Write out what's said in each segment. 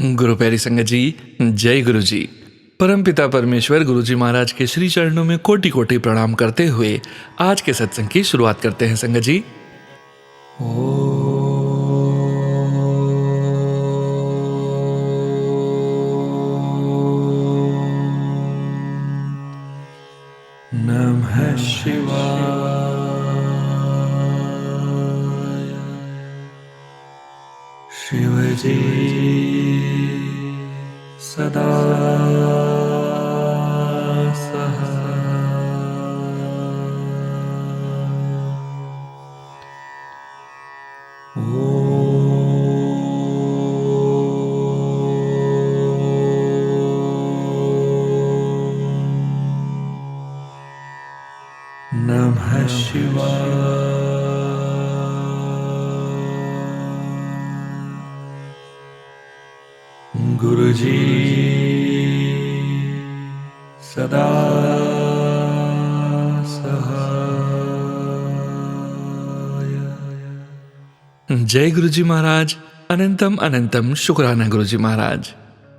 गुरु प्यारी संगत जी, जय गुरु जी। परमपिता परमेश्वर गुरु जी महाराज के श्री चरणों में कोटि कोटि प्रणाम करते हुए आज के सत्संग की शुरुआत करते हैं संगत जी। नमः शिवाय। शिवजी सदा नमः शिवाय। गुरुजी सदा सहाय। जय गुरुजी महाराज। अनंतम अनंतम शुक्राना गुरुजी महाराज।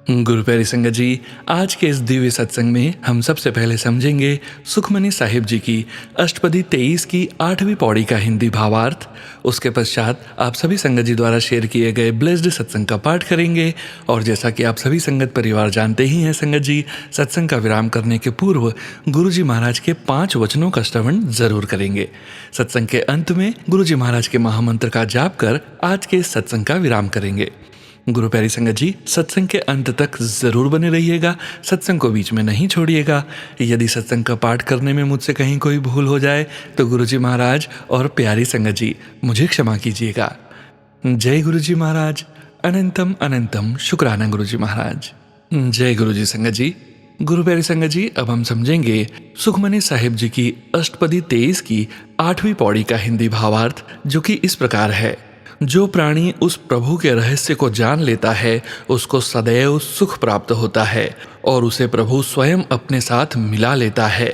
गुरु प्यारी संगत जी, आज के इस दिव्य सत्संग में हम सबसे पहले समझेंगे सुखमनी साहिब जी की अष्टपदी 23 की 8वीं पौड़ी का हिंदी भावार्थ। उसके पश्चात आप सभी संगत जी द्वारा शेयर किए गए ब्लेस्ड सत्संग का पाठ करेंगे। और जैसा कि आप सभी संगत परिवार जानते ही हैं संगत जी, सत्संग का विराम करने के पूर्व गुरु जी महाराज के 5 वचनों का श्रवण जरूर करेंगे। सत्संग के अंत में गुरु जी महाराज के महामंत्र का जाप कर आज के इस सत्संग का विराम करेंगे। गुरु प्यारी संगत जी, सत्संग के अंत तक जरूर बने रहिएगा, सत्संग को बीच में नहीं छोड़िएगा। यदि सत्संग का पाठ करने में मुझसे कहीं कोई भूल हो जाए तो गुरु जी महाराज और प्यारी संगत जी मुझे क्षमा कीजिएगा। जय गुरु जी महाराज। अनंतम अनंतम शुक्राना गुरु जी महाराज। जय गुरु जी संगत जी। गुरु प्यारी संगत जी, अब हम समझेंगे सुखमनी साहिब जी की अष्टपदी 23 की 8वीं पौड़ी का हिंदी भावार्थ, जो कि इस प्रकार है। जो प्राणी उस प्रभु के रहस्य को जान लेता है उसको सदैव सुख प्राप्त होता है और उसे प्रभु स्वयं अपने साथ मिला लेता है।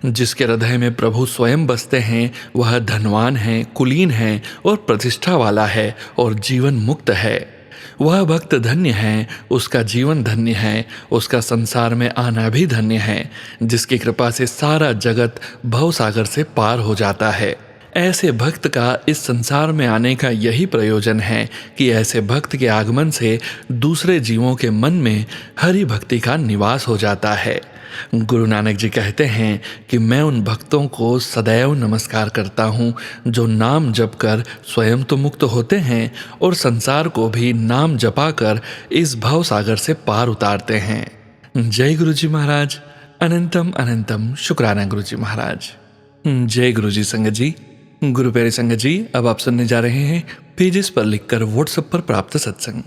जिसके हृदय में प्रभु स्वयं बसते हैं वह धनवान है, कुलीन है और प्रतिष्ठा वाला है और जीवन मुक्त है। वह भक्त धन्य है, उसका जीवन धन्य है, उसका संसार में आना भी धन्य है। जिसकी कृपा से सारा जगत भवसागर से पार हो जाता है। ऐसे भक्त का इस संसार में आने का यही प्रयोजन है कि ऐसे भक्त के आगमन से दूसरे जीवों के मन में हरि भक्ति का निवास हो जाता है। गुरु नानक जी कहते हैं कि मैं उन भक्तों को सदैव नमस्कार करता हूँ जो नाम जप कर स्वयं तो मुक्त होते हैं और संसार को भी नाम जपा कर इस भव सागर से पार उतारते हैं। जय गुरु जी महाराज। अनंतम अनंतम शुक्राना गुरु जी महाराज। जय गुरु जी संगत जी। गुरु प्यारे संगत जी, अब आप सुनने जा रहे हैं पेजेस पर लिखकर व्हाट्सएप पर प्राप्त सत्संग।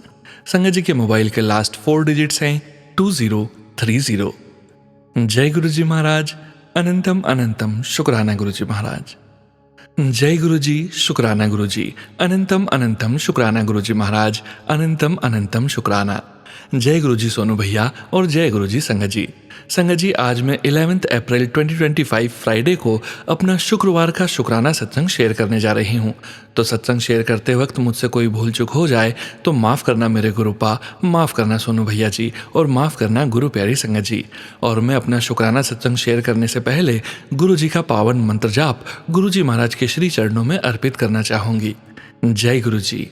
संगत जी के मोबाइल के लास्ट 4 डिजिट्स हैं 2030। जय गुरु जी महाराज। अनंतम अनंतम शुक्राना गुरु जी महाराज। जय गुरु जी। शुक्राना गुरु जी। अनंतम अनंतम शुक्राना गुरु जी महाराज। अनंतम अनंतम शुक्राना। जय गुरु जी सोनू भैया और जय गुरु जी संगत जी। संगत जी, आज मैं 11 अप्रैल 2025 फ्राइडे को अपना शुक्रवार का शुक्राना सत्संग शेयर करने जा रही हूँ। तो सत्संग शेयर करते वक्त मुझसे कोई भूल चूक हो जाए तो माफ़ करना मेरे गुरुपा, माफ़ करना सोनू भैया जी और माफ़ करना गुरु प्यारी संगत जी। और मैं अपना शुक्राना सत्संग शेयर करने से पहले गुरु जी का पावन मंत्र जाप गुरु जी महाराज के श्री चरणों में अर्पित करना चाहूँगी। जय गुरु जी।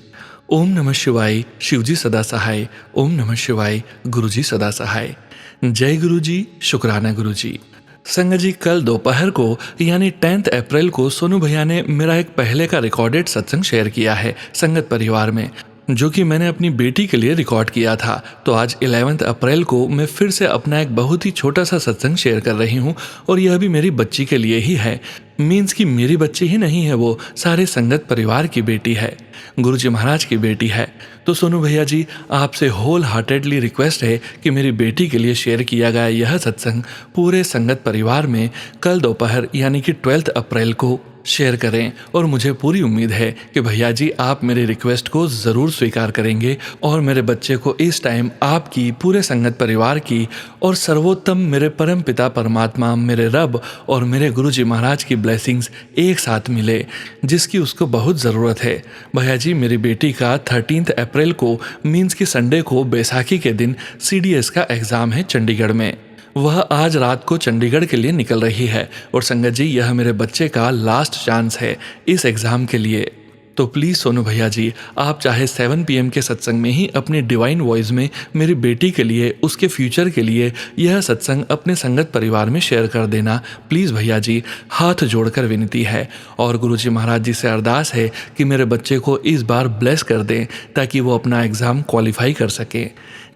ओम नमः शिवाय। शिवजी सदा सहाय। ओम नमः शिवाय। गुरु जी सदा सहाय। जय गुरु जी। शुक्राना गुरु जी। संगत जी, कल दोपहर को यानी 10 अप्रैल को सोनू भैया ने मेरा एक पहले का रिकॉर्डेड सत्संग शेयर किया है संगत परिवार में, जो कि मैंने अपनी बेटी के लिए रिकॉर्ड किया था। तो आज 11 अप्रैल को मैं फिर से अपना एक बहुत ही छोटा सा सत्संग शेयर कर रही हूँ और यह भी मेरी बच्ची के लिए ही है। मीन्स कि मेरी बच्ची ही नहीं है, वो सारे संगत परिवार की बेटी है, गुरु जी महाराज की बेटी है। तो सोनू भैया जी, आपसे होल हार्टेडली रिक्वेस्ट है कि मेरी बेटी के लिए शेयर किया गया यह सत्संग पूरे संगत परिवार में कल दोपहर यानी कि 12 अप्रैल को शेयर करें। और मुझे पूरी उम्मीद है कि भैया जी आप मेरी रिक्वेस्ट को ज़रूर स्वीकार करेंगे और मेरे बच्चे को इस टाइम आपकी, पूरे संगत परिवार की और सर्वोत्तम मेरे परम पिता परमात्मा, मेरे रब और मेरे गुरु जी महाराज की ब्लेसिंग्स एक साथ मिले जिसकी उसको बहुत ज़रूरत है। भैया जी, मेरी बेटी का 13 अप्रैल को मीन्स की संडे को बैसाखी के दिन CDS का एग्ज़ाम है चंडीगढ़ में। वह आज रात को चंडीगढ़ के लिए निकल रही है और संगत जी, यह मेरे बच्चे का लास्ट चांस है इस एग्ज़ाम के लिए। तो प्लीज़ सोनू भैया जी, आप चाहे 7 PM के सत्संग में ही अपनी डिवाइन वॉइस में मेरी बेटी के लिए, उसके फ्यूचर के लिए यह सत्संग अपने संगत परिवार में शेयर कर देना। प्लीज़ भैया जी, हाथ जोड़कर विनती है। और गुरुजी महाराज जी से अरदास है कि मेरे बच्चे को इस बार ब्लेस कर दें ताकि वो अपना एग्ज़ाम क्वालिफाई कर सके।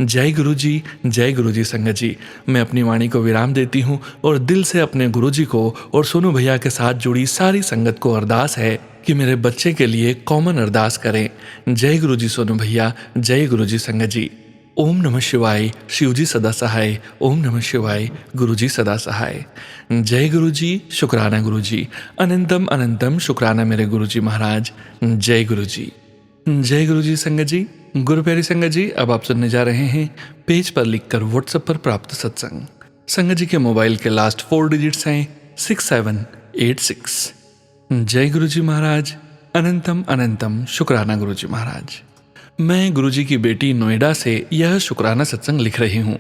जय गुरुजी संगत जी। मैं अपनी वाणी को विराम देती हूँ और दिल से अपने गुरुजी को और सोनू भैया के साथ जुड़ी सारी संगत को अरदास है कि मेरे बच्चे के लिए कॉमन अरदास करें। जय गुरुजी सोनू भैया, जय गुरुजी संगत जी। ओम नमः शिवाय, शिवजी सदा सहाय। ओम नमः शिवाय, गुरुजी सदा सहाय। जय गुरुजी, शुक्राना गुरुजी। अनंतम अनंतम शुक्राना मेरे गुरुजी महाराज। जय गुरुजी। जय गुरुजी संगत जी। गुरु प्यारी संगत जी, अब आप सुनने जा रहे हैं पेज पर लिखकर व्हाट्सएप पर प्राप्त सत्संग। संगत जी के मोबाइल के लास्ट 4 डिजिट्स हैं 6786। जय गुरुजी महाराज। अनंतम अनंतम शुक्राना गुरुजी महाराज। मैं गुरुजी की बेटी नोएडा से यह शुक्राना सत्संग लिख रही हूँ।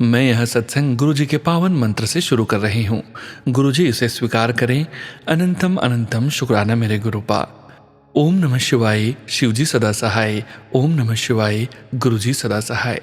मैं यह सत्संग गुरुजी के पावन मंत्र से शुरू कर रही हूँ। गुरुजी इसे स्वीकार करें। अनंतम अनंतम शुक्राना मेरे गुरुपा। ओम नमः शिवाय, शिवजी सदा सहाय। ओम नमः शिवाय, गुरुजी सदा सहाय।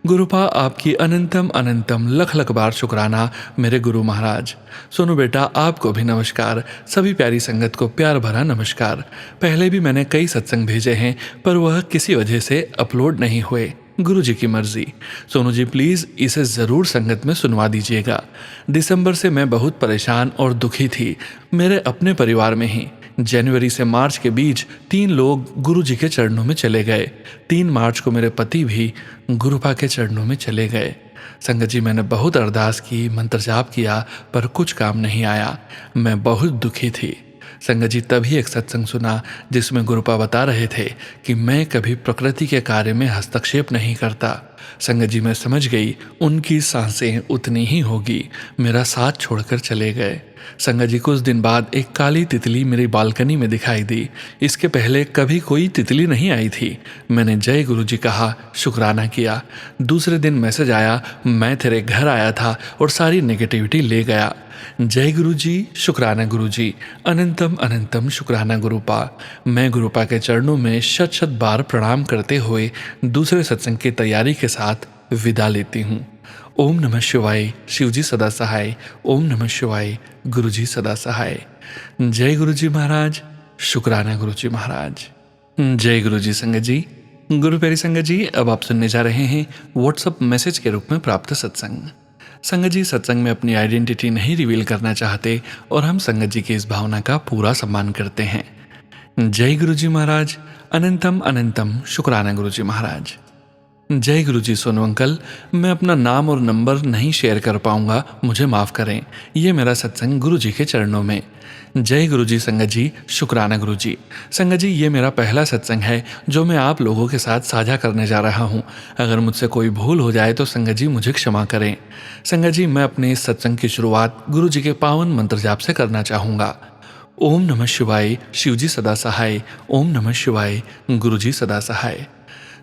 गुरुपा, आपकी अनंतम अनंतम लख लख बार शुक्राना मेरे गुरु महाराज। सोनू बेटा, आपको भी नमस्कार। सभी प्यारी संगत को प्यार भरा नमस्कार। पहले भी मैंने कई सत्संग भेजे हैं पर वह किसी वजह से अपलोड नहीं हुए। गुरु जी की मर्जी। सोनू जी प्लीज़ इसे ज़रूर संगत में सुनवा दीजिएगा। दिसंबर से मैं बहुत परेशान और दुखी थी, मेरे अपने परिवार में ही। जनवरी से मार्च के बीच 3 लोग गुरु जी के चरणों में चले गए। 3 मार्च को मेरे पति भी गुरुपा के चरणों में चले गए। संगत जी, मैंने बहुत अरदास की, मंत्र जाप किया पर कुछ काम नहीं आया। मैं बहुत दुखी थी। संगत जी, तभी एक सत्संग सुना जिसमें गुरुपा बता रहे थे कि मैं कभी प्रकृति के कार्य में हस्तक्षेप नहीं करता। संगत जी, मैं समझ गई उनकी सांसें उतनी ही होगी। मेरा साथ छोड़कर चले गए। संगत जी, कुछ दिन बाद एक काली तितली मेरी बालकनी में दिखाई दी। इसके पहले कभी कोई तितली नहीं आई थी। मैंने जय गुरु जी कहा, शुक्राना किया। दूसरे दिन मैसेज आया, मैं तेरे घर आया था और सारी नेगेटिविटी ले गया। जय गुरु जी, शुक्राना गुरु जी। अनंतम अनंतम शुक्राना गुरुपा। मैं गुरुपा के चरणों में शत शत बार प्रणाम करते हुए दूसरे सत्संग की तैयारी के साथ विदा लेती हूँ। ओम नमः शिवाय, शिवजी सदा सहाय। ओम नमः शिवाय, गुरुजी सदा सहाय। जय गुरुजी महाराज, शुक्राना गुरुजी महाराज। जय गुरुजी संगत जी। गुरु प्यारी संगत जी, अब आप सुनने जा रहे हैं व्हाट्सएप मैसेज के रूप में प्राप्त सत्संग। संगत जी सत्संग में अपनी आइडेंटिटी नहीं रिवील करना चाहते और हम संगत जी की इस भावना का पूरा सम्मान करते हैं। जय गुरुजी महाराज। अनंतम अनंतम शुक्राना गुरुजी महाराज। जय गुरुजी सोनू अंकल, मैं अपना नाम और नंबर नहीं शेयर कर पाऊंगा, मुझे माफ़ करें। ये मेरा सत्संग गुरुजी के चरणों में। जय गुरुजी संगत जी, शुक्राना गुरुजी। संगत जी, ये मेरा पहला सत्संग है जो मैं आप लोगों के साथ साझा करने जा रहा हूँ। अगर मुझसे कोई भूल हो जाए तो संगत जी मुझे क्षमा करें। संगत जी, मैं अपने इस सत्संग की शुरुआत गुरुजी के पावन मंत्र जाप से करना चाहूँगा। ओम नमः शिवाय, शिवजी सदा सहाय। ओम नमः शिवाय, गुरुजी सदा सहाय।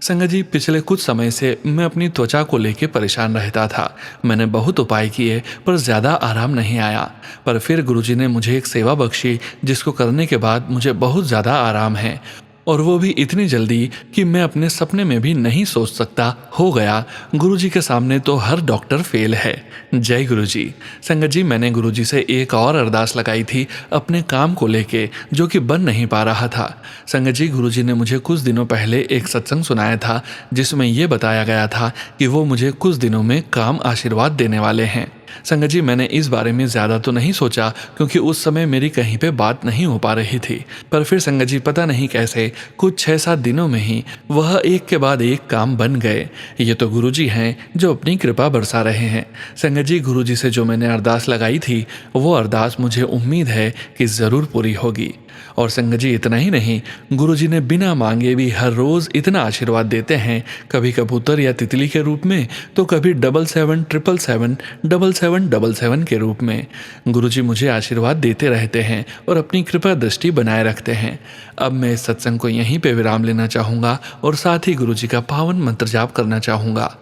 संगत जी, पिछले कुछ समय से मैं अपनी त्वचा को लेकर परेशान रहता था। मैंने बहुत उपाय किए पर ज़्यादा आराम नहीं आया। पर फिर गुरुजी ने मुझे एक सेवा बख्शी जिसको करने के बाद मुझे बहुत ज़्यादा आराम है, और वो भी इतनी जल्दी कि मैं अपने सपने में भी नहीं सोच सकता हो गया। गुरुजी के सामने तो हर डॉक्टर फेल है। जय गुरुजी। संगत जी, मैंने गुरुजी से एक और अरदास लगाई थी अपने काम को लेके, जो कि बन नहीं पा रहा था। संगत जी, गुरुजी ने मुझे कुछ दिनों पहले एक सत्संग सुनाया था जिसमें यह बताया गया था कि वो मुझे कुछ दिनों में काम आशीर्वाद देने वाले हैं। संगत जी, मैंने इस बारे में ज़्यादा तो नहीं सोचा क्योंकि उस समय मेरी कहीं पे बात नहीं हो पा रही थी। पर फिर संगत जी, पता नहीं कैसे कुछ 6-7 दिनों में ही वह एक के बाद एक काम बन गए। ये तो गुरुजी हैं जो अपनी कृपा बरसा रहे हैं। संगत जी, गुरुजी से जो मैंने अरदास लगाई थी वो अरदास मुझे उम्मीद है कि ज़रूर पूरी होगी। और संगत जी इतना ही नहीं, गुरुजी ने बिना मांगे भी हर रोज इतना आशीर्वाद देते हैं, कभी कबूतर या तितली के रूप में, तो कभी 77777777 के रूप में। गुरुजी मुझे आशीर्वाद देते रहते हैं और अपनी कृपा दृष्टि बनाए रखते हैं। अब मैं इस सत्संग को यहीं पे विराम लेना चाहूँगा और साथ ही गुरुजी का पावन मंत्र जाप करना चाहूँगा।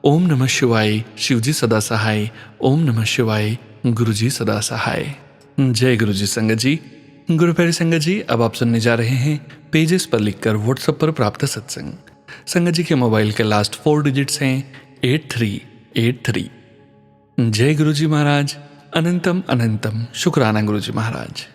ओम नमः शिवाय, शिवजी सदा सहाय। ओम नमः शिवाय, गुरुजी सदा सहाय। जय गुरुजी संगत जी। गुरु प्यारी संगत जी, अब आप सुनने जा रहे हैं पेजेस पर लिखकर व्हाट्सएप पर प्राप्त सत्संग। संगत जी के मोबाइल के लास्ट 4 डिजिट्स हैं 8383। जय गुरुजी महाराज, अनंतम अनंतम शुक्राना गुरुजी महाराज।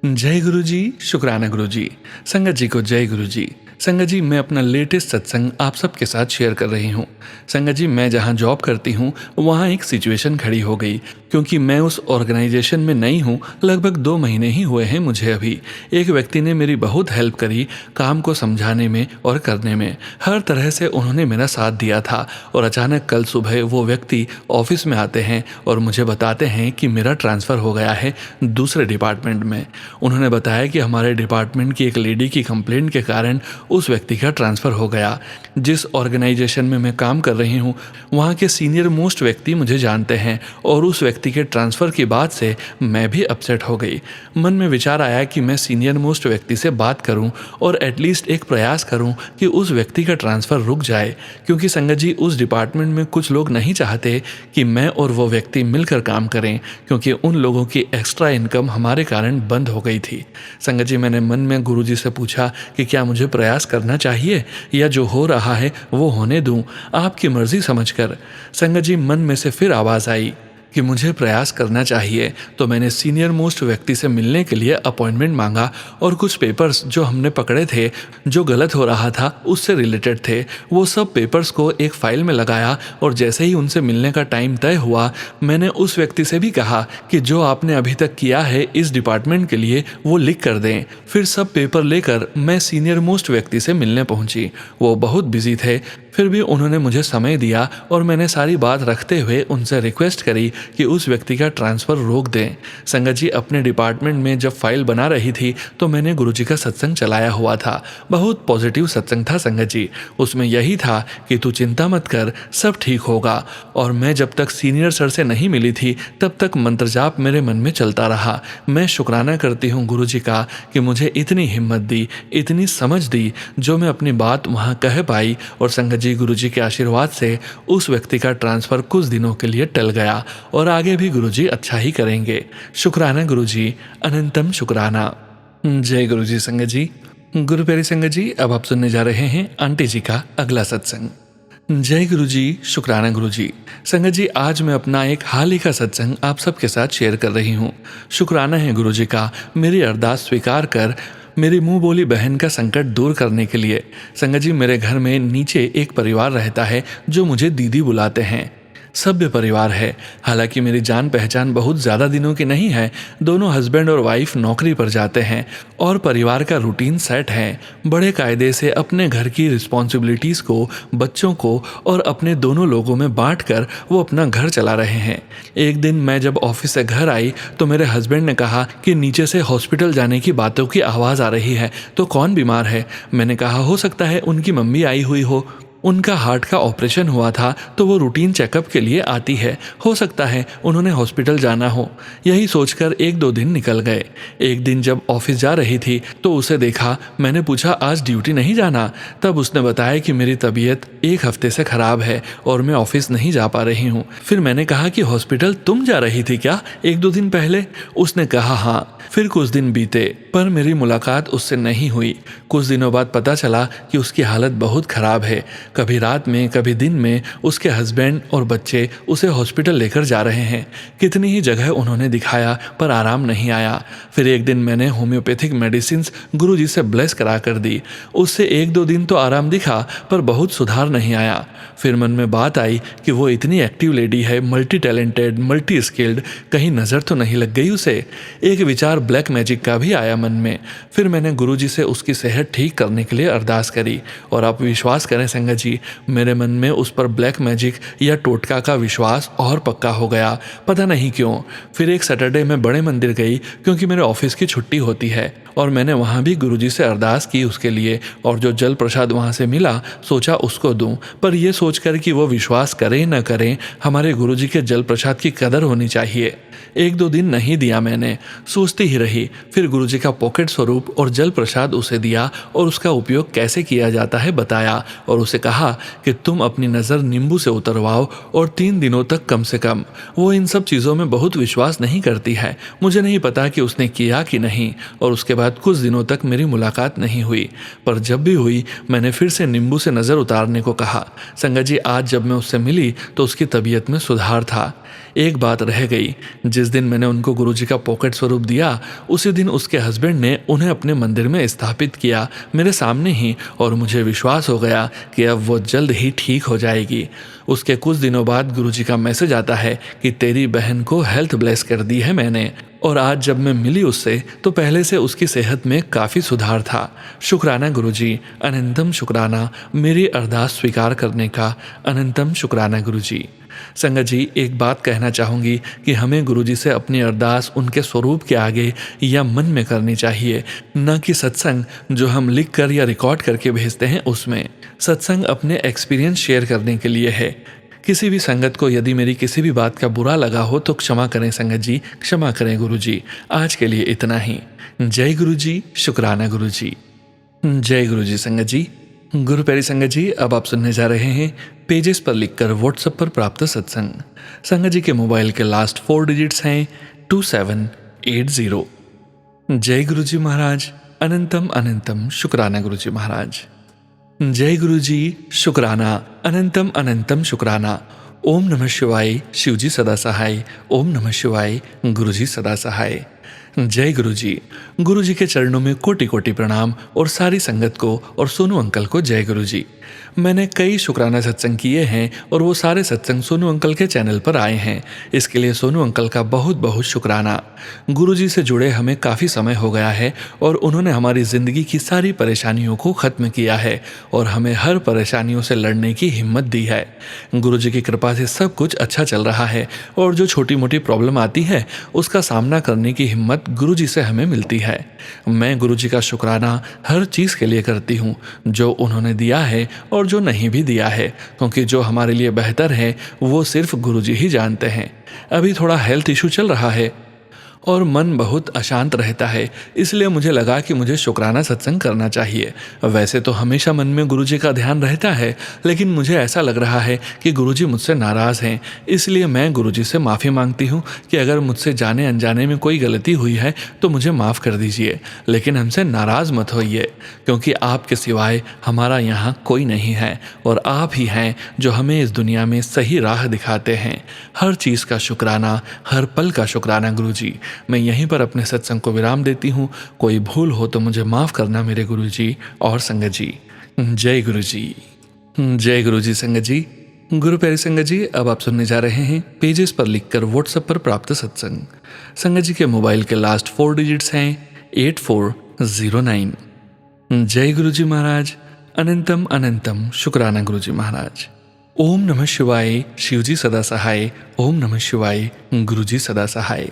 जय गुरुजी, शुक्राना गुरुजी। संगत जी को जय गुरुजी। संगत जी, मैं अपना लेटेस्ट सत्संग आप सबके साथ शेयर कर रही हूँ। संगत जी, मैं जहाँ जॉब करती हूँ वहाँ एक सिचुएशन खड़ी हो गई, क्योंकि मैं उस ऑर्गेनाइजेशन में नई हूँ। लगभग 2 महीने ही हुए हैं मुझे अभी। एक व्यक्ति ने मेरी बहुत हेल्प करी काम को समझाने में और करने में। हर तरह से उन्होंने मेरा साथ दिया था और अचानक कल सुबह वो व्यक्ति ऑफिस में आते हैं और मुझे बताते हैं कि मेरा ट्रांसफ़र हो गया है दूसरे डिपार्टमेंट में। उन्होंने बताया कि हमारे डिपार्टमेंट की एक लेडी की कंप्लेंट के कारण उस व्यक्ति का ट्रांसफ़र हो गया। जिस ऑर्गेनाइजेशन में मैं काम कर रही हूँ वहाँ के सीनियर मोस्ट व्यक्ति मुझे जानते हैं और उस व्यक्ति के ट्रांसफ़र की बात से मैं भी अपसेट हो गई। मन में विचार आया कि मैं सीनियर मोस्ट व्यक्ति से बात करूं और एटलीस्ट एक प्रयास करूं कि उस व्यक्ति का ट्रांसफ़र रुक जाए, क्योंकि संगत जी उस डिपार्टमेंट में कुछ लोग नहीं चाहते कि मैं और वो व्यक्ति मिलकर काम करें, क्योंकि उन लोगों की एक्स्ट्रा इनकम हमारे कारण बंद हो गई थी। संगत जी, मैंने मन में गुरुजी से पूछा कि क्या मुझे प्रयास करना चाहिए या जो हो रहा है वो होने दूं, आपकी मर्जी समझकर। संगत जी, मन में से फिर आवाज़ आई कि मुझे प्रयास करना चाहिए, तो मैंने सीनियर मोस्ट व्यक्ति से मिलने के लिए अपॉइंटमेंट मांगा और कुछ पेपर्स जो हमने पकड़े थे जो गलत हो रहा था उससे रिलेटेड थे, वो सब पेपर्स को एक फाइल में लगाया और जैसे ही उनसे मिलने का टाइम तय हुआ मैंने उस व्यक्ति से भी कहा कि जो आपने अभी तक किया है इस डिपार्टमेंट के लिए वो लिख कर दें। फिर सब पेपर लेकर मैं सीनियर मोस्ट व्यक्ति से मिलने पहुंची। वो बहुत बिजी थे, फिर भी उन्होंने मुझे समय दिया और मैंने सारी बात रखते हुए उनसे रिक्वेस्ट करी कि उस व्यक्ति का ट्रांसफ़र रोक दें। संगत जी, अपने डिपार्टमेंट में जब फाइल बना रही थी तो मैंने गुरुजी का सत्संग चलाया हुआ था। बहुत पॉजिटिव सत्संग था संगत जी। उसमें यही था कि तू चिंता मत कर, सब ठीक होगा। और मैं जब तक सीनियर सर से नहीं मिली थी तब तक मंत्र जाप मेरे मन में चलता रहा। मैं शुक्राना करती हूँ गुरुजी का कि मुझे इतनी हिम्मत दी, इतनी समझ दी, जो मैं अपनी बात वहाँ कह पाई। और संगत जी, गुरुजी के आशीर्वाद से उस व्यक्ति का ट्रांसफ़र कुछ दिनों के लिए टल गया और आगे भी गुरुजी अच्छा ही करेंगे। शुक्राना गुरुजी, अनंतम शुक्राना। जय गुरुजी संगत जी। गुरु प्यारी संगत जी, अब आप सुनने जा रहे हैं आंटी जी का अगला सत्संग। जय गुरुजी, शुक्राना गुरुजी। संगत जी, आज मैं अपना एक हाल ही का सत्संग आप सबके साथ शेयर कर रही हूँ। शुक्राना है गुरुजी का मेरी अरदास स्वीकार कर मेरी मुंह बोली बहन का संकट दूर करने के लिए। संगत जी, मेरे घर में नीचे एक परिवार रहता है जो मुझे दीदी बुलाते हैं। सभ्य परिवार है। हालांकि मेरी जान पहचान बहुत ज़्यादा दिनों की नहीं है। दोनों हस्बैंड और वाइफ नौकरी पर जाते हैं और परिवार का रूटीन सेट है। बड़े कायदे से अपने घर की रिस्पॉन्सिबिलिटीज़ को बच्चों को और अपने दोनों लोगों में बांट कर वो अपना घर चला रहे हैं। एक दिन मैं जब ऑफिस से घर आई तो मेरे हस्बैंड ने कहा कि नीचे से हॉस्पिटल जाने की बातों की आवाज़ आ रही है, तो कौन बीमार है? मैंने कहा हो सकता है उनकी मम्मी आई हुई हो, उनका हार्ट का ऑपरेशन हुआ था तो वो रूटीन चेकअप के लिए आती है, हो सकता है उन्होंने हॉस्पिटल जाना हो। यही सोचकर 1-2 दिन निकल गए। एक दिन जब ऑफिस जा रही थी तो उसे देखा। मैंने पूछा आज ड्यूटी नहीं जाना? तब उसने बताया कि मेरी तबीयत 1 हफ्ते से ख़राब है और मैं ऑफिस नहीं जा पा रही हूँ। फिर मैंने कहा कि हॉस्पिटल तुम जा रही थी क्या 1-2 दिन पहले? उसने कहा हाँ। फिर कुछ दिन बीते पर मेरी मुलाकात उससे नहीं हुई। कुछ दिनों बाद पता चला कि उसकी हालत बहुत ख़राब है। कभी रात में कभी दिन में उसके हस्बैंड और बच्चे उसे हॉस्पिटल लेकर जा रहे हैं। कितनी ही जगह उन्होंने दिखाया पर आराम नहीं आया। फिर एक दिन मैंने होम्योपैथिक मेडिसिन गुरुजी से ब्लेस करा कर दी। उससे 1-2 दिन तो आराम दिखा पर बहुत सुधार नहीं आया। फिर मन में बात आई कि वो इतनी एक्टिव लेडी है, मल्टी टैलेंटेड, मल्टी स्किल्ड, कहीं नज़र तो नहीं लग गई उसे। एक विचार ब्लैक मैजिक का भी आया मन मन में। फिर मैंने गुरुजी से उसकी सेहत ठीक करने के लिए अरदास करी और आप विश्वास करें संगत जी, मेरे मन में उस पर ब्लैक मैजिक या टोटका का विश्वास और पक्का हो गया, पता नहीं क्यों। फिर एक सैटरडे में बड़े मंदिर गई क्योंकि मेरे ऑफिस की छुट्टी होती है और मैंने वहाँ भी गुरुजी से अरदास की उसके लिए, और जो जल प्रसाद वहाँ से मिला सोचा उसको दूं, पर यह सोचकर कि वो विश्वास करें न करें, हमारे गुरुजी के जल प्रसाद की कदर होनी चाहिए। एक दो दिन नहीं दिया मैंने, सोचती ही रही। फिर गुरुजी का पॉकेट स्वरूप और जल प्रसाद उसे दिया और उसका उपयोग कैसे किया जाता है बताया, और उसे कहा कि तुम अपनी नज़र नींबू से उतरवाओ और 3 दिनों तक कम से कम। वो इन सब चीज़ों में बहुत विश्वास नहीं करती है, मुझे नहीं पता कि उसने किया कि नहीं, और उसके बाद कुछ दिनों तक मेरी मुलाकात नहीं हुई, पर जब भी हुई मैंने फिर से नींबू से नज़र उतारने को कहा। संगत जी, आज जब मैं उससे मिली तो उसकी तबीयत में सुधार था। एक बात रह गई, जिस दिन मैंने उनको गुरुजी का पॉकेट स्वरूप दिया उसी दिन उसके हस्बैंड ने उन्हें अपने मंदिर में स्थापित किया मेरे सामने ही, और मुझे विश्वास हो गया कि अब वो जल्द ही ठीक हो जाएगी। उसके कुछ दिनों बाद गुरुजी का मैसेज आता है कि तेरी बहन को हेल्थ ब्लेस कर दी है मैंने, और आज जब मैं मिली उससे तो पहले से उसकी सेहत में काफ़ी सुधार था। शुक्राना गुरुजी, अनंतम शुक्राना, मेरी अरदास स्वीकार करने का अनंतम शुक्राना गुरुजी। संगत जी, एक बात कहना चाहूँगी कि हमें गुरुजी से अपनी अरदास उनके स्वरूप के आगे या मन में करनी चाहिए, न कि सत्संग जो हम लिख कर या रिकॉर्ड करके भेजते हैं उसमें। सत्संग अपने एक्सपीरियंस शेयर करने के लिए है। किसी भी संगत को यदि मेरी किसी भी बात का बुरा लगा हो तो क्षमा करें संगत जी, क्षमा करें गुरुजी। आज के लिए इतना ही। जय गुरुजी, शुक्राना गुरुजी। जय गुरुजी संगत जी। गुरु प्यारी संगत जी, अब आप सुनने जा रहे हैं पेजेस पर लिखकर व्हाट्सएप पर प्राप्त सत्संग। संगत जी के मोबाइल के लास्ट 4 डिजिट्स हैं 2780। जय गुरुजी महाराज, अनंतम अनंतम शुक्राना गुरुजी महाराज। जय गुरुजी, शुक्राना, अनंतम अनंतम शुक्राना। ओम नमः शिवाय, शिवजी सदा सहाय। ओम नमः शिवाय, गुरुजी सदा सहाय। जय गुरुजी। गुरुजी के चरणों में कोटि कोटि प्रणाम, और सारी संगत को और सोनू अंकल को जय गुरुजी। मैंने कई शुक्राना सत्संग किए हैं और वो सारे सत्संग सोनू अंकल के चैनल पर आए हैं, इसके लिए सोनू अंकल का बहुत बहुत शुक्राना। गुरुजी से जुड़े हमें काफ़ी समय हो गया है और उन्होंने हमारी ज़िंदगी की सारी परेशानियों को ख़त्म किया है और हमें हर परेशानियों से लड़ने की हिम्मत दी है। गुरुजी की कृपा से सब कुछ अच्छा चल रहा है और जो छोटी मोटी प्रॉब्लम आती है उसका सामना करने की हिम्मत गुरुजी से हमें मिलती है। मैं गुरुजी का शुक्राना हर चीज़ के लिए करती हूँ, जो उन्होंने दिया है और जो नहीं भी दिया है, क्योंकि जो हमारे लिए बेहतर है वो सिर्फ गुरुजी ही जानते हैं। अभी थोड़ा हेल्थ इशू चल रहा है और मन बहुत अशांत रहता है, इसलिए मुझे लगा कि मुझे शुक्राना सत्संग करना चाहिए। वैसे तो हमेशा मन में गुरुजी का ध्यान रहता है, लेकिन मुझे ऐसा लग रहा है कि गुरुजी मुझसे नाराज़ हैं, इसलिए मैं गुरुजी से माफ़ी मांगती हूँ कि अगर मुझसे जाने अनजाने में कोई गलती हुई है तो मुझे माफ़ कर दीजिए, लेकिन हमसे नाराज़ मत होइए, क्योंकि आपके सिवाय हमारा यहाँ कोई नहीं है और आप ही हैं जो हमें इस दुनिया में सही राह दिखाते हैं। हर चीज़ का शुक्राना, हर पल का शुक्राना गुरुजी। मैं यहीं पर अपने सत्संग को विराम देती हूँ। कोई भूल हो तो मुझे माफ़ करना मेरे गुरुजी और संगत जी। जय गुरुजी। जय गुरुजी संगत जी। गुरु प्यारी संगत जी, अब आप सुनने जा रहे हैं पेजेस पर लिखकर व्हाट्सएप पर प्राप्त सत्संग। संगत जी के मोबाइल के लास्ट 4 डिजिट्स हैं 8409। जय गुरुजी महाराज, अनंतम अनंतम शुक्राना गुरुजी महाराज। ओम नमः शिवाय, शिवजी सदा सहाय। ओम नमः शिवाय, गुरुजी सदा सहाय।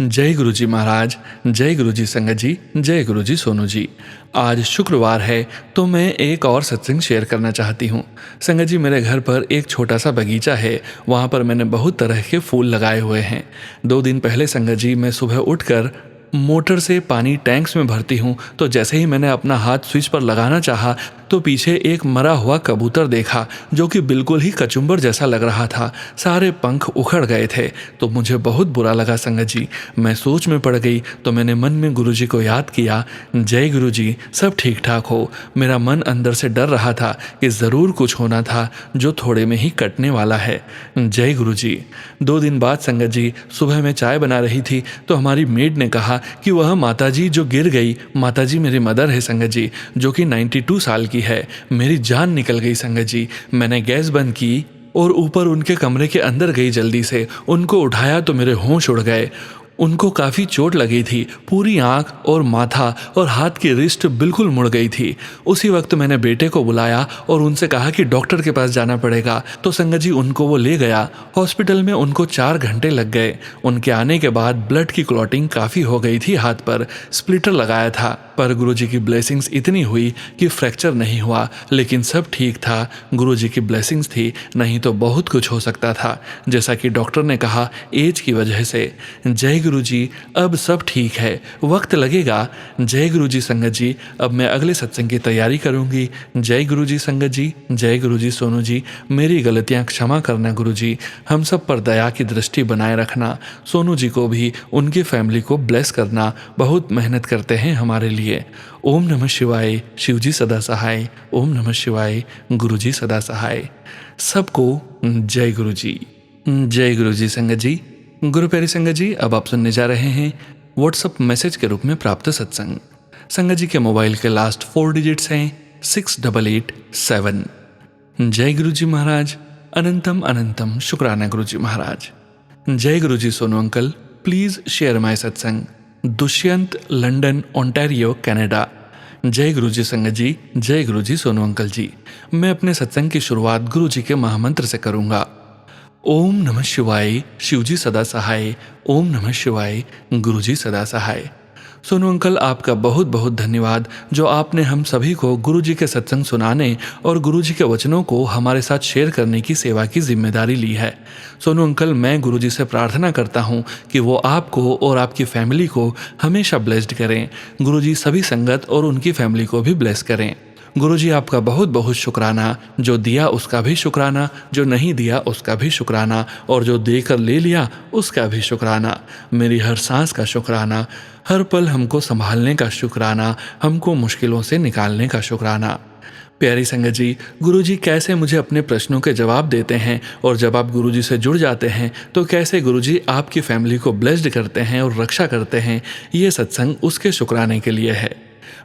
जय गुरुजी महाराज, जय गुरुजी संगत जी, जय गुरुजी सोनू जी। आज शुक्रवार है तो मैं एक और सत्संग शेयर करना चाहती हूँ। संगत जी, मेरे घर पर एक छोटा सा बगीचा है, वहाँ पर मैंने बहुत तरह के फूल लगाए हुए हैं। 2 दिन पहले संगत जी मैं सुबह उठकर मोटर से पानी टैंक्स में भरती हूँ, तो जैसे ही मैंने अपना हाथ स्विच पर लगाना चाहा तो पीछे एक मरा हुआ कबूतर देखा, जो कि बिल्कुल ही कचुम्बर जैसा लग रहा था। सारे पंख उखड़ गए थे, तो मुझे बहुत बुरा लगा संगत जी। मैं सोच में पड़ गई, तो मैंने मन में गुरुजी को याद किया। जय गुरुजी, सब ठीक ठाक हो। मेरा मन अंदर से डर रहा था कि ज़रूर कुछ होना था जो थोड़े में ही कटने वाला है। जय गुरुजी। 2 दिन बाद संगत जी सुबह में चाय बना रही थी तो हमारी मेड ने कहा कि वह माताजी जो गिर गई, माताजी मेरी मदर है संगत जी, जो कि 92 साल की है। मेरी जान निकल गई संगत जी। मैंने गैस बंद की और ऊपर उनके कमरे के अंदर गई, जल्दी से उनको उठाया तो मेरे होश उड़ गए। उनको काफ़ी चोट लगी थी, पूरी आंख और माथा और हाथ की रिस्ट बिल्कुल मुड़ गई थी। उसी वक्त मैंने बेटे को बुलाया और उनसे कहा कि डॉक्टर के पास जाना पड़ेगा, तो संगत जी उनको वो ले गया। हॉस्पिटल में उनको 4 घंटे लग गए। उनके आने के बाद ब्लड की क्लॉटिंग काफ़ी हो गई थी, हाथ पर स्प्लिटर लगाया था, पर गुरुजी की ब्लेसिंग्स इतनी हुई कि फ्रैक्चर नहीं हुआ, लेकिन सब ठीक था। गुरुजी की ब्लेसिंग्स थी, नहीं तो बहुत कुछ हो सकता था। जैसा कि डॉक्टर ने कहा, एज की वजह से। जय गुरुजी, अब सब ठीक है, वक्त लगेगा। जय गुरुजी संगत जी, अब मैं अगले सत्संग की तैयारी करूंगी। जय गुरुजी संगत जी, जय गुरुजी सोनू जी, मेरी गलतियां क्षमा करना गुरुजी, हम सब पर दया की दृष्टि बनाए रखना। सोनू जी को भी, उनकी फैमिली को ब्लेस करना, बहुत मेहनत करते हैं हमारे लिए। ओम नमः शिवाय, शिवजी सदा सहाय। ओम नमः शिवाय, गुरुजी सदा सहाय। सबको जय गुरुजी। जय गुरुजी संगत जी। गुरु प्यारी संगत जी, अब आप सुनने जा रहे हैं व्हाट्सएप मैसेज के रूप में प्राप्त सत्संग। संगत जी के मोबाइल के लास्ट 4 डिजिट्स हैं 6887। जय गुरुजी महाराज, अनंतम अनंतम शुक्राना गुरुजी महाराज। जय Guruji Sonu uncle, please share my satsang. Dushyant, London, Ontario, Canada. जय गुरुजी संगत जी, जय गुरुजी सोनू अंकल जी। मैं अपने सत्संग की शुरुआत गुरुजी के महामंत्र से करूंगा। ओम नमः शिवाय, शिवजी सदा सहाय। ओम नमः शिवाय, गुरुजी सदा सहाय। सोनू अंकल, आपका बहुत बहुत धन्यवाद जो आपने हम सभी को गुरुजी के सत्संग सुनाने और गुरुजी के वचनों को हमारे साथ शेयर करने की सेवा की जिम्मेदारी ली है। सोनू अंकल, मैं गुरुजी से प्रार्थना करता हूँ कि वो आपको और आपकी फैमिली को हमेशा ब्लेस्ड करें। गुरुजी सभी संगत और उनकी फैमिली को भी ब्लेस करें। गुरुजी, आपका बहुत बहुत शुक्राना। जो दिया उसका भी शुक्राना, जो नहीं दिया उसका भी शुक्राना, और जो देकर ले लिया उसका भी शुक्राना। मेरी हर सांस का शुक्राना, हर पल हमको संभालने का शुक्राना, हमको मुश्किलों से निकालने का शुक्राना। प्यारी संगत जी, गुरुजी कैसे मुझे अपने प्रश्नों के जवाब देते हैं, और जब आप गुरुजी से जुड़ जाते हैं तो कैसे गुरुजी आपकी फैमिली को ब्लेस्ड करते हैं और रक्षा करते हैं, ये सत्संग उसके शुक्राने के लिए है।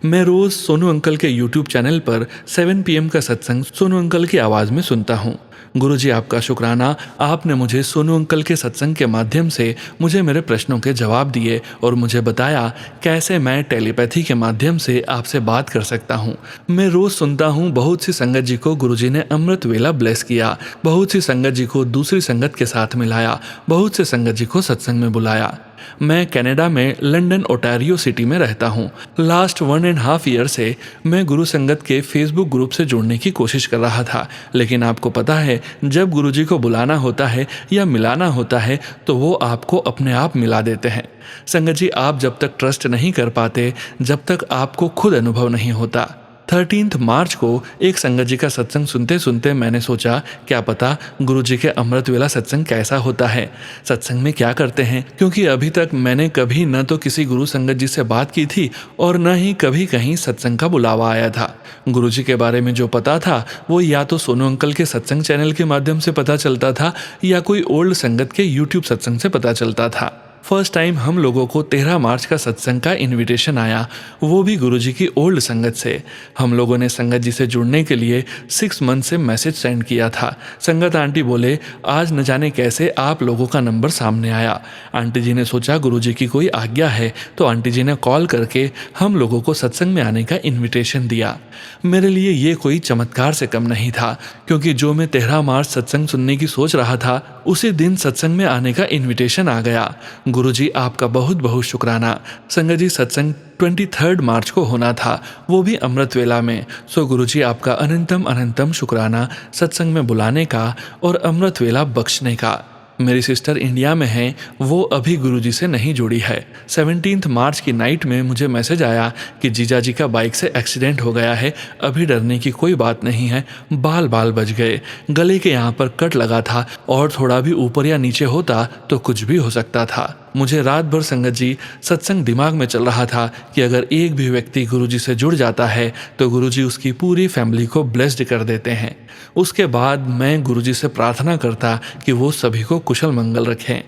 मैं रोज़ सोनू अंकल के YouTube चैनल पर 7 PM का सत्संग सोनू अंकल की आवाज़ में सुनता हूँ। गुरुजी, आपका शुक्राना, आपने मुझे सोनू अंकल के सत्संग के माध्यम से मुझे मेरे प्रश्नों के जवाब दिए और मुझे बताया कैसे मैं टेलीपैथी के माध्यम से आपसे बात कर सकता हूँ। मैं रोज़ सुनता हूँ बहुत सी संगत जी को गुरुजी ने अमृत वेला ब्लेस किया, बहुत सी संगत जी को दूसरी संगत के साथ मिलाया, बहुत से संगत जी को सत्संग में बुलाया। मैं कनाडा में लंदन, ओटारियो सिटी में रहता हूँ। लास्ट 1.5 ईयर से मैं गुरु संगत के फेसबुक ग्रुप से जुड़ने की कोशिश कर रहा था, लेकिन आपको पता है जब गुरुजी को बुलाना होता है या मिलाना होता है तो वो आपको अपने आप मिला देते हैं। संगत जी, आप जब तक ट्रस्ट नहीं कर पाते, जब तक आपको खुद अनुभव नहीं होता। 13 मार्च को एक संगत जी का सत्संग सुनते सुनते मैंने सोचा, क्या पता गुरुजी के अमृत वेला सत्संग कैसा होता है, सत्संग में क्या करते हैं, क्योंकि अभी तक मैंने कभी न तो किसी गुरु संगत जी से बात की थी और न ही कभी कहीं सत्संग का बुलावा आया था। गुरुजी के बारे में जो पता था वो या तो सोनू अंकल के सत्संग चैनल के माध्यम से पता चलता था या कोई ओल्ड संगत के यूट्यूब सत्संग से पता चलता था। फर्स्ट टाइम हम लोगों को 13 मार्च का सत्संग का इनविटेशन आया, वो भी गुरुजी की ओल्ड संगत से। हम लोगों ने संगत जी से जुड़ने के लिए 6 मंथ से मैसेज सेंड किया था। संगत आंटी बोले, आज न जाने कैसे आप लोगों का नंबर सामने आया। आंटी जी ने सोचा गुरुजी की कोई आज्ञा है, तो आंटी जी ने कॉल करके हम लोगों को सत्संग में आने का इन्विटेशन दिया। मेरे लिए ये कोई चमत्कार से कम नहीं था, क्योंकि जो मैं 13 मार्च सत्संग सुनने की सोच रहा था उसी दिन सत्संग में आने का इन्विटेशन आ गया। गुरुजी, आपका बहुत बहुत शुक्राना। संगत जी, सत्संग 23 मार्च को होना था, वो भी अमृत वेला में। सो गुरुजी, आपका अनंतम अनंतम शुक्राना सत्संग में बुलाने का और अमृत वेला बख्शने का। मेरी सिस्टर इंडिया में है, वो अभी गुरुजी से नहीं जुड़ी है। 17 मार्च की नाइट में मुझे मैसेज आया कि जीजाजी का बाइक से एक्सीडेंट हो गया है, अभी डरने की कोई बात नहीं है। बाल बाल बच गए, गले के यहाँ पर कट लगा था और थोड़ा भी ऊपर या नीचे होता तो कुछ भी हो सकता था। मुझे रात भर संगत जी सत्संग दिमाग में चल रहा था कि अगर एक भी व्यक्ति गुरुजी से जुड़ जाता है तो गुरुजी उसकी पूरी फैमिली को ब्लेस्ड कर देते हैं। उसके बाद मैं गुरुजी से प्रार्थना करता कि वो सभी को कुशल मंगल रखें।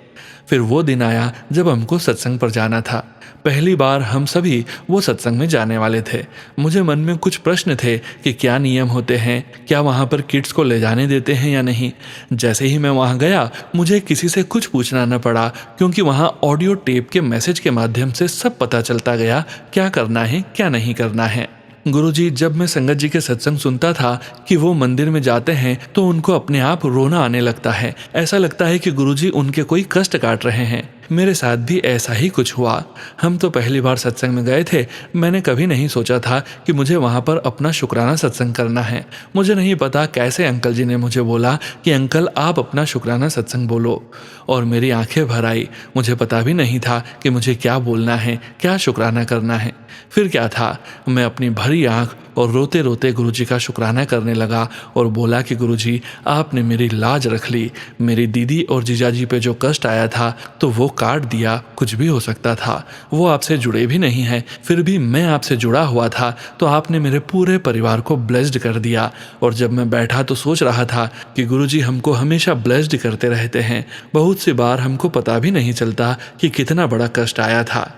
फिर वो दिन आया जब हमको सत्संग पर जाना था। पहली बार हम सभी वो सत्संग में जाने वाले थे। मुझे मन में कुछ प्रश्न थे कि क्या नियम होते हैं, क्या वहाँ पर किड्स को ले जाने देते हैं या नहीं। जैसे ही मैं वहाँ गया मुझे किसी से कुछ पूछना न पड़ा, क्योंकि वहाँ ऑडियो टेप के मैसेज के माध्यम से सब पता चलता गया क्या करना है क्या नहीं करना है। गुरुजी, जब मैं संगत जी के सत्संग सुनता था कि वो मंदिर में जाते हैं तो उनको अपने आप रोना आने लगता है। ऐसा लगता है कि गुरुजी उनके कोई कष्ट काट रहे हैं। मेरे साथ भी ऐसा ही कुछ हुआ। हम तो पहली बार सत्संग में गए थे। मैंने कभी नहीं सोचा था कि मुझे वहाँ पर अपना शुक्राना सत्संग करना है। मुझे नहीं पता कैसे अंकल जी ने मुझे बोला कि अंकल आप अपना शुक्राना सत्संग बोलो, और मेरी आंखें भर आई। मुझे पता भी नहीं था कि मुझे क्या बोलना है, क्या शुक्राना करना है। फिर क्या था, मैं अपनी भरी आंख और रोते रोते गुरुजी का शुक्राना करने लगा और बोला कि गुरुजी आपने मेरी लाज रख ली। मेरी दीदी और जीजाजी पे जो कष्ट आया था तो वो काट दिया। कुछ भी हो सकता था, वो आपसे जुड़े भी नहीं हैं, फिर भी मैं आपसे जुड़ा हुआ था तो आपने मेरे पूरे परिवार को ब्लेस्ड कर दिया। और जब मैं बैठा तो सोच रहा था कि गुरुजी हमको हमेशा ब्लेस्ड करते रहते हैं। बहुत सी बार हमको पता भी नहीं चलता कि कितना बड़ा कष्ट आया था।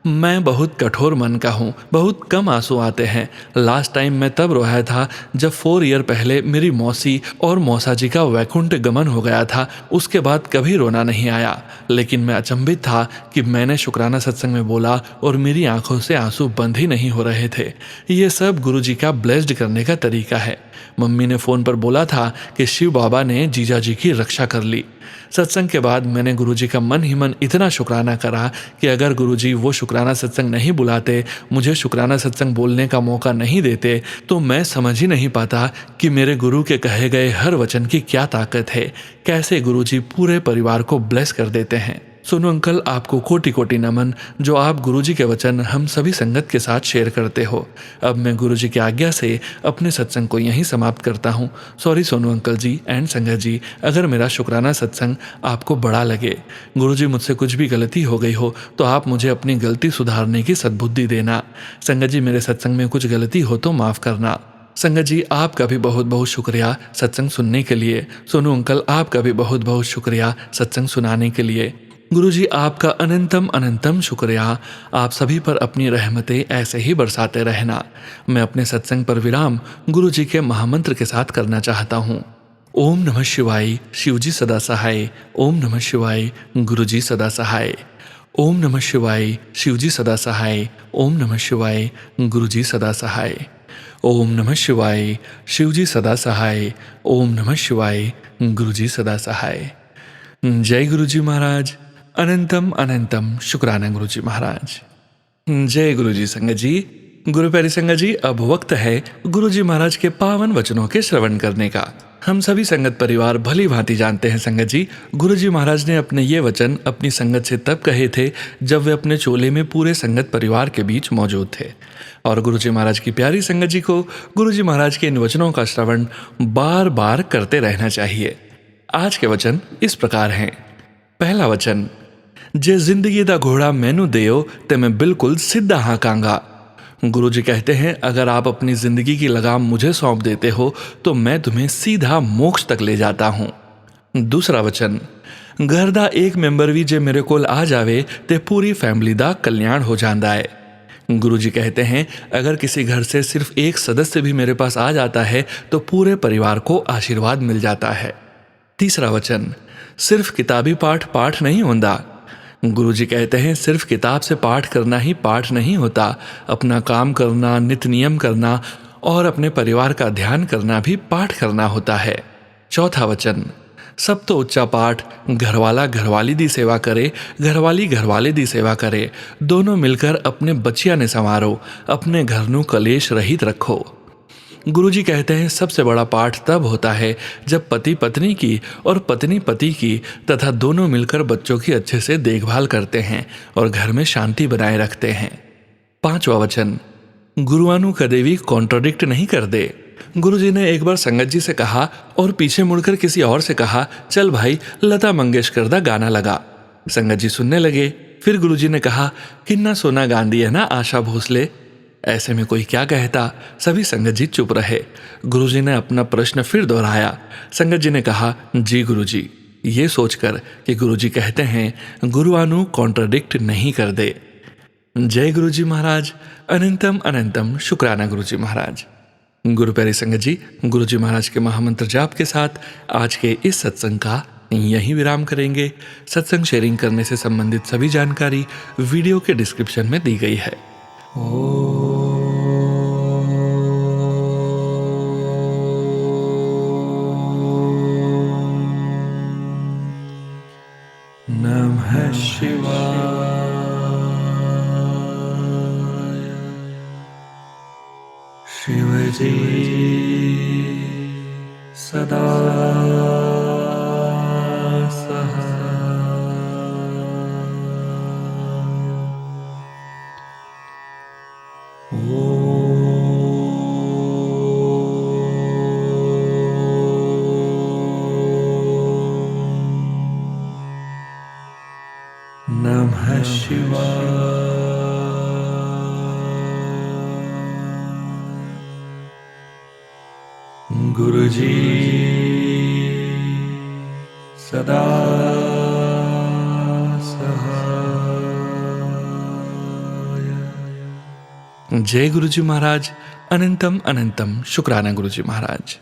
मैं बहुत कठोर मन का हूँ, बहुत कम आंसू आते हैं। लास्ट टाइम मैं तब रोया था जब 4 ईयर पहले मेरी मौसी और मौसा जी का वैकुंठ गमन हो गया था। उसके बाद कभी रोना नहीं आया। लेकिन मैं अचंभित था कि मैंने शुक्राना सत्संग में बोला और मेरी आंखों से आंसू बंद ही नहीं हो रहे थे। ये सब गुरुजी का ब्लेस्ड करने का तरीका है। मम्मी ने फ़ोन पर बोला था कि शिव बाबा ने जीजा जी की रक्षा कर ली। सत्संग के बाद मैंने गुरुजी का मन ही मन इतना शुक्राना करा कि अगर गुरुजी वो शुक्राना सत्संग नहीं बुलाते, मुझे शुक्राना सत्संग बोलने का मौका नहीं देते, तो मैं समझ ही नहीं पाता कि मेरे गुरु के कहे गए हर वचन की क्या ताकत है, कैसे गुरुजी पूरे परिवार को ब्लेस कर देते हैं। सोनू अंकल, आपको कोटि कोटि नमन जो आप गुरुजी के वचन हम सभी संगत के साथ शेयर करते हो। अब मैं गुरुजी की आज्ञा से अपने सत्संग को यहीं समाप्त करता हूँ। Sorry Sonu uncle ji and Sangat ji, अगर मेरा शुक्राना सत्संग आपको बड़ा लगे। गुरुजी, मुझसे कुछ भी गलती हो गई हो तो आप मुझे अपनी गलती सुधारने की सद्बुद्धि देना। संगत जी, मेरे सत्संग में कुछ गलती हो तो माफ़ करना। संगत जी, आपका भी बहुत बहुत शुक्रिया सत्संग सुनने के लिए। सोनू अंकल, आपका भी बहुत बहुत शुक्रिया सत्संग सुनाने के लिए। गुरुजी, आपका अनंतम अनंतम शुक्रिया। आप सभी पर अपनी रहमतें ऐसे ही बरसाते रहना। मैं अपने सत्संग पर विराम गुरुजी के महामंत्र के साथ करना चाहता हूँ। ओम नमः शिवाय, शिवजी सदा सहाय। ओम नमः शिवाय, गुरुजी सदा सहाय। ओम नमः शिवाय, शिवजी सदा सहाय। ओम नमः शिवाय, गुरुजी सदा सहाय। ओम नमः शिवाय, शिवजी सदा सहाय। ओम नमः शिवाय, गुरुजी सदा सहाय। जय गुरुजी महाराज। अनंतम अनंतम शुक्राना गुरुजी महाराज। जय गुरुजी संगत जी। गुरु प्यारी संगत जी, अब वक्त है गुरुजी महाराज के पावन वचनों के श्रवण करने का। हम सभी संगत परिवार भली भांति जानते हैं संगत जी, गुरुजी महाराज ने अपने ये वचन अपनी संगत से तब कहे थे जब वे अपने चोले में पूरे संगत परिवार के बीच मौजूद थे। और गुरुजी महाराज की प्यारी संगत जी को गुरुजी महाराज के इन वचनों का श्रवण बार बार करते रहना चाहिए। आज के वचन इस प्रकार हैं। पहला वचन, जे जिंदगी दा घोड़ा मैनू देओ ते मैं बिल्कुल सीधा हाँकांगा। गुरुजी कहते हैं, अगर आप अपनी जिंदगी की लगाम मुझे सौंप देते हो तो मैं तुम्हें सीधा मोक्ष तक ले जाता हूँ। दूसरा वचन, घर दा एक मैंबर भी जे मेरे कोल आ जावे ते पूरी फैमिली दा कल्याण हो जाता है। गुरुजी कहते हैं, अगर किसी घर से सिर्फ एक सदस्य भी मेरे पास आ जाता है तो पूरे परिवार को आशीर्वाद मिल जाता है। तीसरा वचन, सिर्फ किताबी पाठ नहीं होता। गुरुजी कहते हैं, सिर्फ किताब से पाठ करना ही पाठ नहीं होता। अपना काम करना, नित्य नियम करना और अपने परिवार का ध्यान करना भी पाठ करना होता है। चौथा वचन, सब तो उच्चा पाठ घरवाला घरवाली दी सेवा करे, घरवाली घरवाले दी सेवा करे। दोनों मिलकर अपने बच्चियां ने संवारो, अपने घर नू कलेश रहित रखो। गुरुजी कहते हैं, सबसे बड़ा पाठ तब होता है जब पति पत्नी की और पत्नी पति की तथा दोनों मिलकर बच्चों की अच्छे से देखभाल करते हैं और घर में शांति बनाए रखते हैं। पांचवा वचन, गुरुआनु कदे भी कॉन्ट्रोडिक्ट नहीं कर दे। गुरुजी ने एक बार संगत जी से कहा और पीछे मुड़कर किसी और से कहा, चल भाई लता मंगेशकर दा गाना लगा। संगत जी सुनने लगे। फिर गुरुजी ने कहा, किन्ना सोना गांधी है ना आशा भोसले। ऐसे में कोई क्या कहता। सभी संगत जी चुप रहे। गुरुजी ने अपना प्रश्न फिर दोहराया। संगत जी ने कहा, जी गुरुजी। ये सोचकर कि गुरुजी कहते हैं गुरुआनु कॉन्ट्राडिक्ट नहीं कर दे। जय गुरुजी महाराज। अनंतम अनंतम शुक्राना गुरुजी महाराज। गुरु प्यारी संगत जी, गुरुजी महाराज के महामंत्र जाप के साथ आज के इस सत्संग का यहीं विराम करेंगे। सत्संग शेयरिंग करने से संबंधित सभी जानकारी वीडियो के डिस्क्रिप्शन में दी गई है। नमः शिवाय। शिवजी सदा नमः शिवाय। गुरुजी सदा सहाय। जय गुरुजी महाराज। अनंतम अनंतम शुक्राना गुरुजी महाराज।